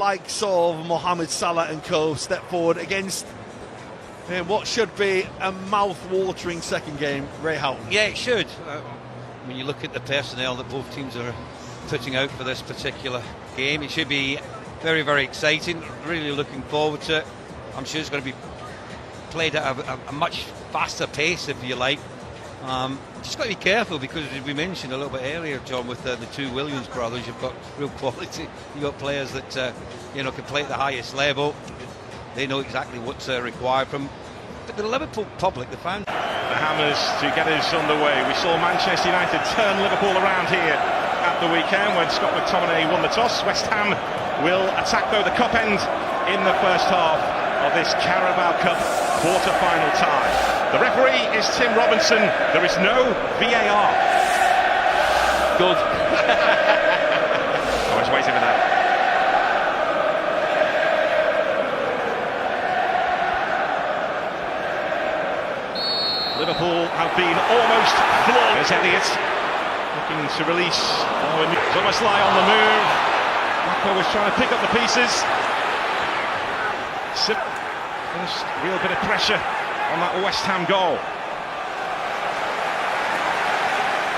Likes of Mohamed Salah and co step forward against what should be a mouth-watering second game. Ray Houghton. Yeah, it should. When you look at the personnel that both teams are putting out for this particular game, it should be very, very exciting. Really looking forward to it. I'm sure it's going to be played at a much faster pace, if you like. Just got to be careful because, as we mentioned a little bit earlier, John, with the two Williams brothers, you've got real quality. You've got players that can play at the highest level. They know exactly what's required from the Liverpool public, the fans. The Hammers to get us on the way. We saw Manchester United turn Liverpool around here at the weekend when Scott McTominay won the toss. West Ham will attack, though, the cup end in the first half of this Carabao Cup quarter-final tie. The referee is Tim Robinson. There is no VAR. Good. I was waiting for that. Liverpool have been almost flawless. Elliott looking to release. Szoboszlai on the move. Marco was trying to pick up the pieces. First real bit of pressure on that West Ham goal.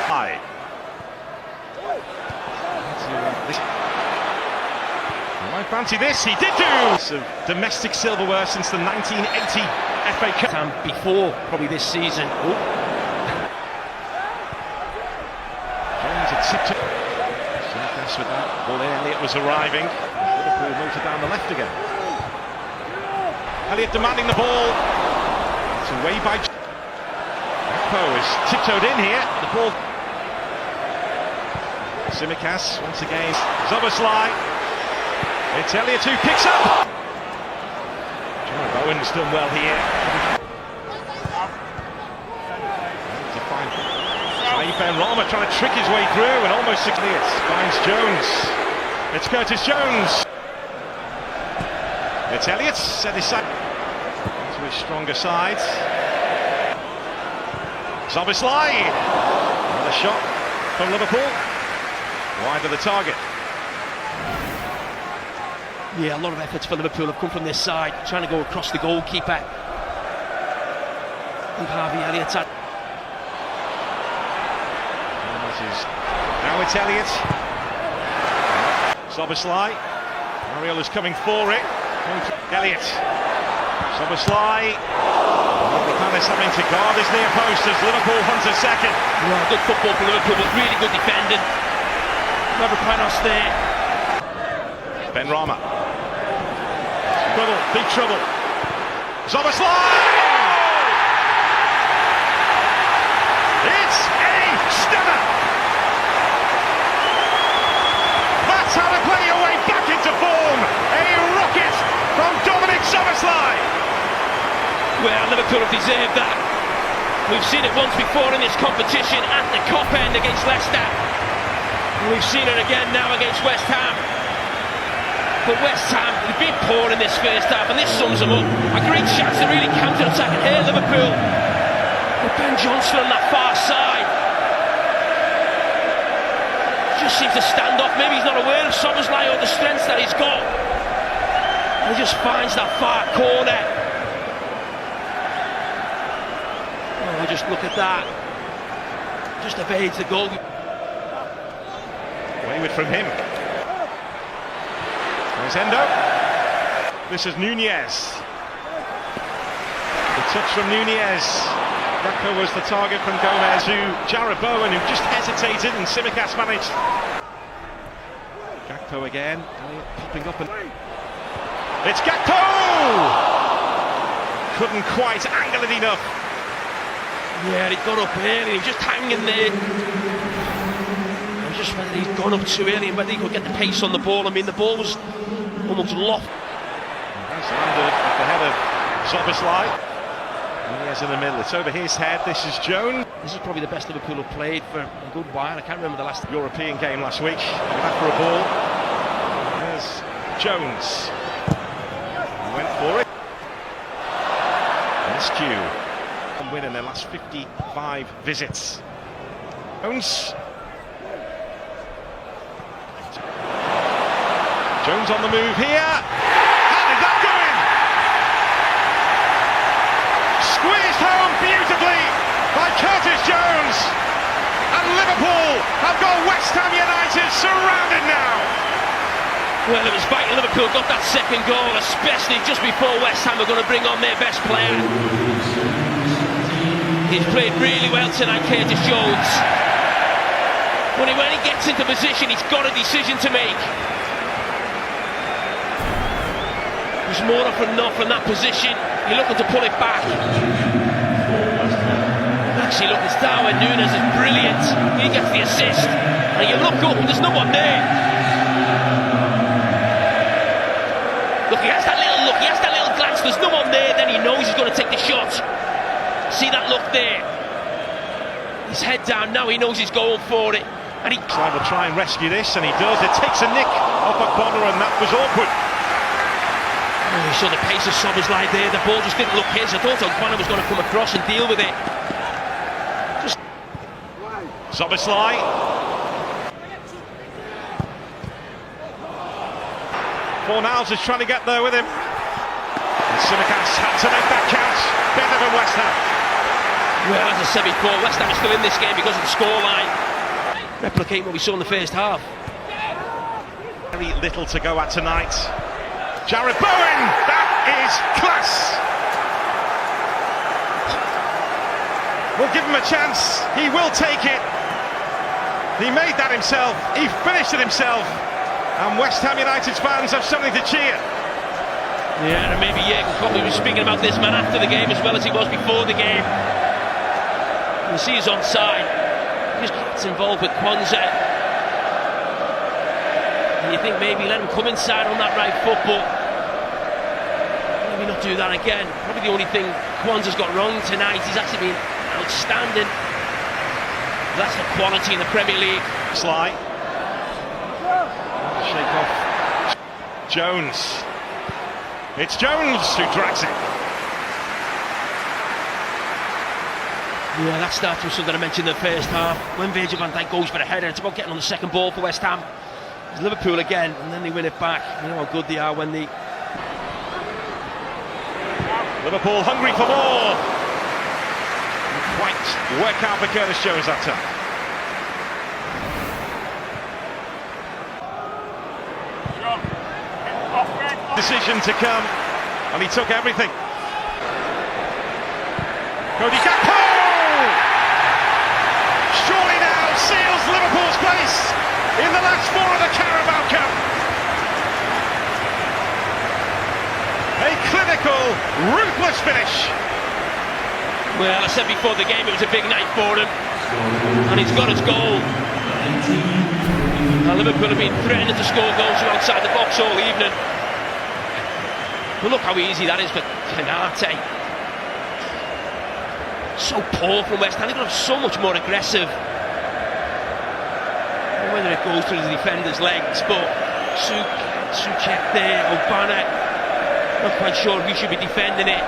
High. You might fancy this. He did do. Of domestic silverware since the 1980 FA Cup. And before probably this season. Jones had tipped it. Simicas with that. Ball there. Elliott was arriving. Liverpool moved it down the left again. Elliott demanding the ball. It's away by. Gakpo is tiptoed in here. The ball. Simicas once again. Szoboszlai. It's Elliott who picks up. Owen's done well here. Ben Rama trying to trick his way through and almost Elliott finds Jones. It's Curtis Jones. It's Elliott set his side to his stronger side. Szoboszlai. Another shot from Liverpool. Wide of the target. Yeah, a lot of efforts for Liverpool have come from this side, trying to go across the goalkeeper. And Harvey Elliott had. Now it's Elliott. Szoboszlai. Ariola's coming for it. Elliott. Szoboszlai. Palace having to guard his near post as Liverpool hunts a second. Yeah, good football for Liverpool, but really good defending. Mavropanos there. Ben Rama. Trouble, big trouble. Szoboszlai! It's a stunner! That's how to play your way back into form! A rocket from Dominic Szoboszlai! Well, Liverpool have deserved that. We've seen it once before in this competition at the Cup end against Leicester. And we've seen it again now against West Ham. But West Ham, they've been poor in this first half, and this sums them up. A great chance to really counter-attack, and here Liverpool with Ben Johnson on that far side just seems to stand off. Maybe he's not aware of Szoboszlai or the strength that he's got. And he just finds that far corner. Oh, just look at that. Just evades the goal. Wayward from him. There's Endo. This is Nunez. The touch from Nunez. Gakpo was the target from Gomez to Jarrod Bowen, who just hesitated, and Simicas managed. Gakpo again. Elliott popping up and. It's Gakpo! Couldn't quite angle it enough. Yeah, he got up early, he was just hanging there. Just whether he'd gone up too early and whether he could get the pace on the ball. I mean, the ball was almost loft. That's landed at the head of Szoboszlai. Nunez in the middle, it's over his head. This is Jones. This is probably the best Liverpool have played for a good while. I can't remember the last European game last week. Back for a ball. There's Jones. He went for it. Rescue. Win in their last 55 visits. Jones. Jones on the move here. How did that go in? Squeezed home beautifully by Curtis Jones. And Liverpool have got West Ham United surrounded now. Well, it was vital Liverpool got that second goal, especially just before West Ham are going to bring on their best player. He's played really well tonight, Curtis Jones. When he gets into position, he's got a decision to make. He's more often not from that position. You're looking to pull it back. Actually, look, it's Darwin Núñez is brilliant. He gets the assist, and you look up and there's no one there. Look, he has that little glance. There's no one there. Then he knows he's going to take the shot. See that look there? His head down now. He knows he's going for it, and he will try and rescue this, and he does. It takes a nick off a corner, and that was awkward. Oh, you saw the pace of Szoboszlai there. The ball just didn't look his. I thought Ogbonna was going to come across and deal with it. Szoboszlai. Fornals is trying to get there with him. And Tsimikas had to make that count. Better than West Ham. Well, as I said before, West Ham is still in this game because of the scoreline. Replicate what we saw in the first half. Very little to go at tonight. Jarrod Bowen, that is class. We'll give him a chance. He will take it. He made that himself. He finished it himself. And West Ham United's fans have something to cheer. Yeah, and maybe Jürgen Klopp was speaking about this man after the game as well as he was before the game. You see he's onside. He just gets involved with Kwanzaa. And you think maybe let him come inside on that right foot, but maybe not do that again. Probably the only thing Kwanzaa's got wrong tonight. He's actually been outstanding. That's the quality in the Premier League. Sly. Shake off. Jones. It's Jones who drags it. Yeah, that starts with something I mentioned in the first half. When Virgil van Dijk goes for a header, it's about getting on the second ball for West Ham. It's Liverpool again, and then they win it back. You know how good they are when they... Liverpool hungry for more. Quite work out for Curtis Jones that time. Decision to come, and he took everything. Cody Gakpo! Surely now seals Liverpool's place in the last four of the Carabao Cup. A clinical, ruthless finish. Well, I said before the game it was a big night for him, and he's got his goal. Now Liverpool have been threatening to score goals from outside the box all evening. But look how easy that is for Canate. So poor from West Ham. They've got to have so much more aggressive. Whether it goes through the defender's legs, but Souček there, Ogbonna, not quite sure if he should be defending it.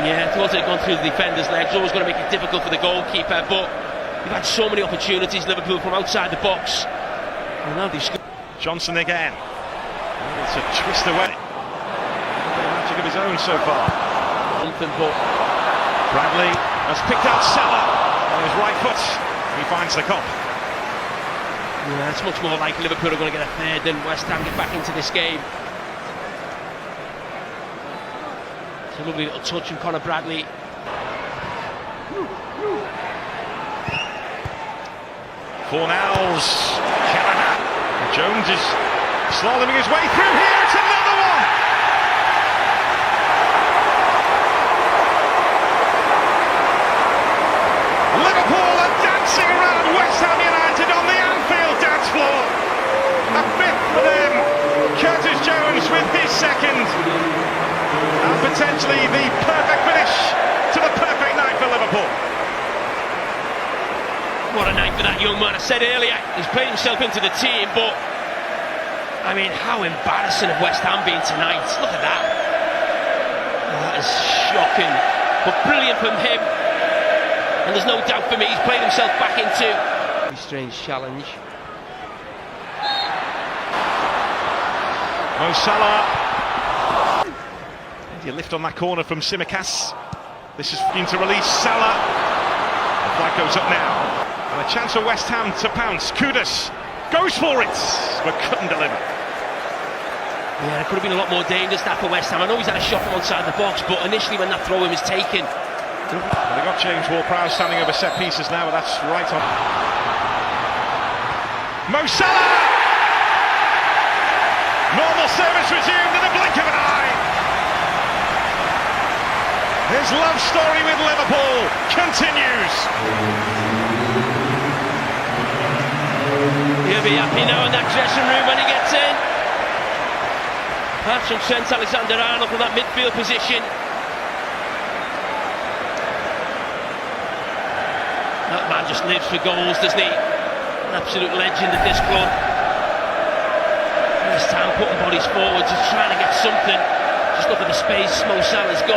Yeah, I thought it had gone through the defender's legs. Always going to make it difficult for the goalkeeper, but they've had so many opportunities, Liverpool, from outside the box. And now they've scored. Johnson again. It's a twist away. Magic of his own so far. But Bradley has picked out Salah on his right foot. He finds the cop. Yeah, it's much more like Liverpool are going to get a third than West Ham get back into this game. It's a lovely little touch from Conor Bradley. Fornals. Jones is slaloming his way through here. It's another one. Liverpool are dancing around West Ham United on the Anfield dance floor. A fifth for them. Curtis Jones with his second. And potentially the perfect finish to the perfect night for Liverpool. What a night for that young man. I said earlier, he's played himself into the team, but I mean, how embarrassing of West Ham being tonight. Look at that. That is shocking, but brilliant from him. And there's no doubt for me, he's played himself back into a strange challenge. Mo Salah. You lift on that corner from Tsimikas. This is been to release Salah. The flag goes up now. And a chance for West Ham to pounce. Kudus goes for it, but couldn't deliver. Yeah, it could have been a lot more dangerous that for West Ham. I know he's had a shot from outside the box, but initially when that throw-in was taken... They got James Ward-Prowse standing over set pieces now, but that's right on. Mo Salah! Normal service resumed in the blink of an eye. His love story with Liverpool continues. He'll be happy now in that dressing room when he gets in. Perhaps from Trent Alexander-Arnold from that midfield position. That man just lives for goals, doesn't he? An absolute legend at this club. West Ham putting bodies forward, just trying to get something. Just look at the space Mo Salah's got.